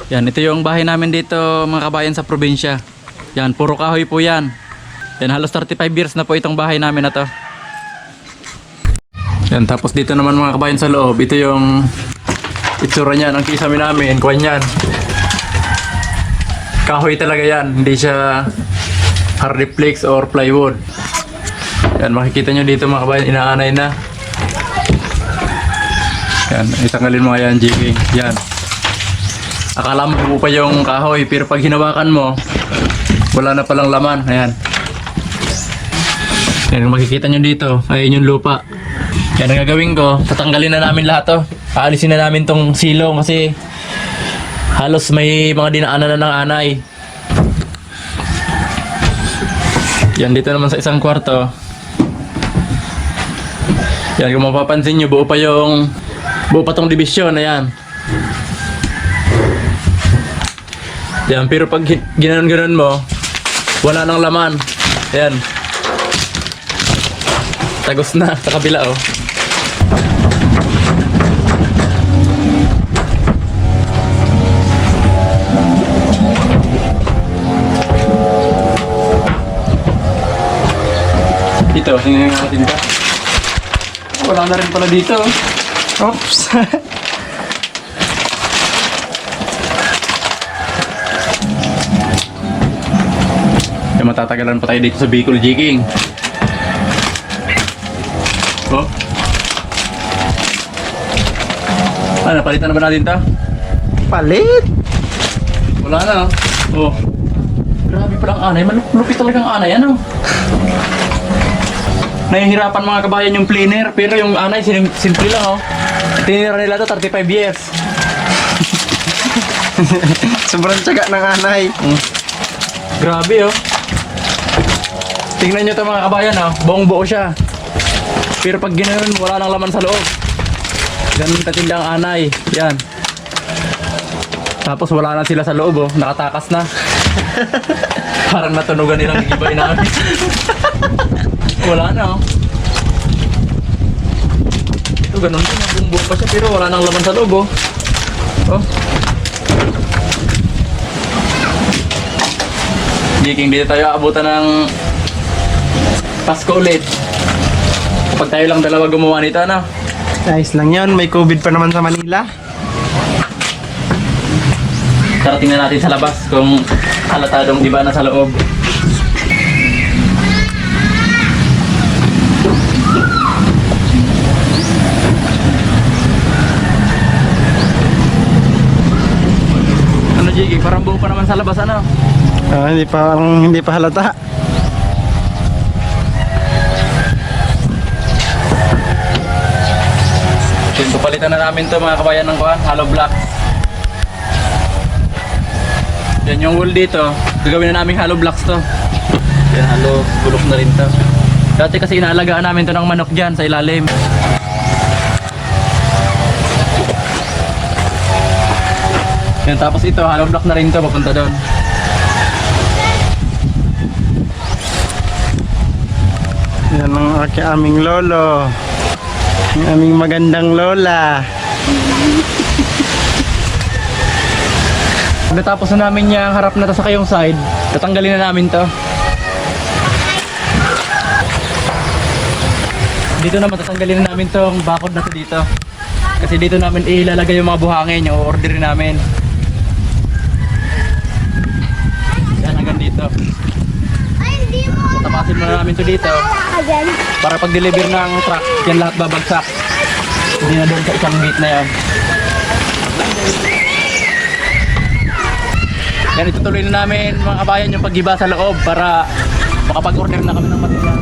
Yan, ito yung bahay namin dito mga kabayan sa probinsya. Yan, puro kahoy po yan. Yan, halos 35 years na po itong bahay namin na to. Yan, tapos dito naman mga kabayan sa loob, ito yung itsura niya ng kisame namin, kuwan yan. Kahoy talaga yan, hindi siya hardiplex or plywood. Yan, makikita nyo dito mga kabayan, inaanay na. Yan, itanggalin mo nga yan, jigging. Yan. Akala mo buo pa yung kahoy, pero pag hinawakan mo, wala na palang laman. Ayan. Yan, makikita nyo dito, ayun yung lupa. Yan ang gagawin ko, tatanggalin na namin lahat to. Aalisin na namin tong silong kasi halos may mga dinaanan na ng anay. Yan, dito naman sa isang kwarto. Yan, kung mapapansin nyo, buo pa tong division. Ayan. Yan, pero pag ginanon-ganon mo, wala nang laman. Ayan. Tagos na sa kabila, oh. Dito, tingnan natin ka. Wala na rin pala dito. Oops. Matatagalan pa tayo dito sa Bicol jigging. Oh. Ano, palitan na ba natin ito? Palit? Wala na. Oh. Grabe palang anay. Malupit talagang anay. Ano? Nahihirapan mga kabayan yung planer, pero yung anay simple lang, oh. Tinira nila ito 35 years. Sobrang tiyaga ng anay. Grabe, oh. Tingnan nyo ito mga kabayan, oh. Buong buo siya. Pero pag ginanon, wala nang laman sa loob. Ganun katindi ang anay. Yan. Tapos wala na sila sa loob, oh. Nakatakas na. Parang natunugan nilang gigibay namin. Wala na, oh. Ito ganun din, buong buo pa siya pero wala nang laman sa loob, oh. Oh. Jigging, dito tayo aabutan ng Pasko ulit. Kapag tayo lang dalawa gumawa nito, ano? Nice lang yun. May COVID pa naman sa Manila. Tara tingnan natin sa labas kung halatadong iba na sa loob. Ano, Jiggy? Parang buo pa naman sa labas, ano? Hindi pa halata. So palitan na namin to mga kabayan ng kuhan, hollow block. Yan yung wool dito. Gagawin na namin hollow blocks to. Yan, hollow bulok na rin to. Dati kasi inaalagaan namin to ng manok dyan sa ilalim. Yan, tapos ito hollow block na rin to papunta doon. Yan ang aming lolo. Ang aming magandang lola. Natapos na namin yung harap na to sa kayong side, tatanggalin na namin to. Dito naman tatanggalin na namin tong bakod na to dito. Kasi dito namin ilalagay yung mga buhangin, yung orderin namin. Yan hanggang dito. Tapasin muna namin to dito. Para pag deliver ng truck, yan lahat babagsak. Hindi na doon sa isang gate na yan. Yan, itutuloy na namin mga kabayan yung paggiba sa loob para makapag-order na kami ng material.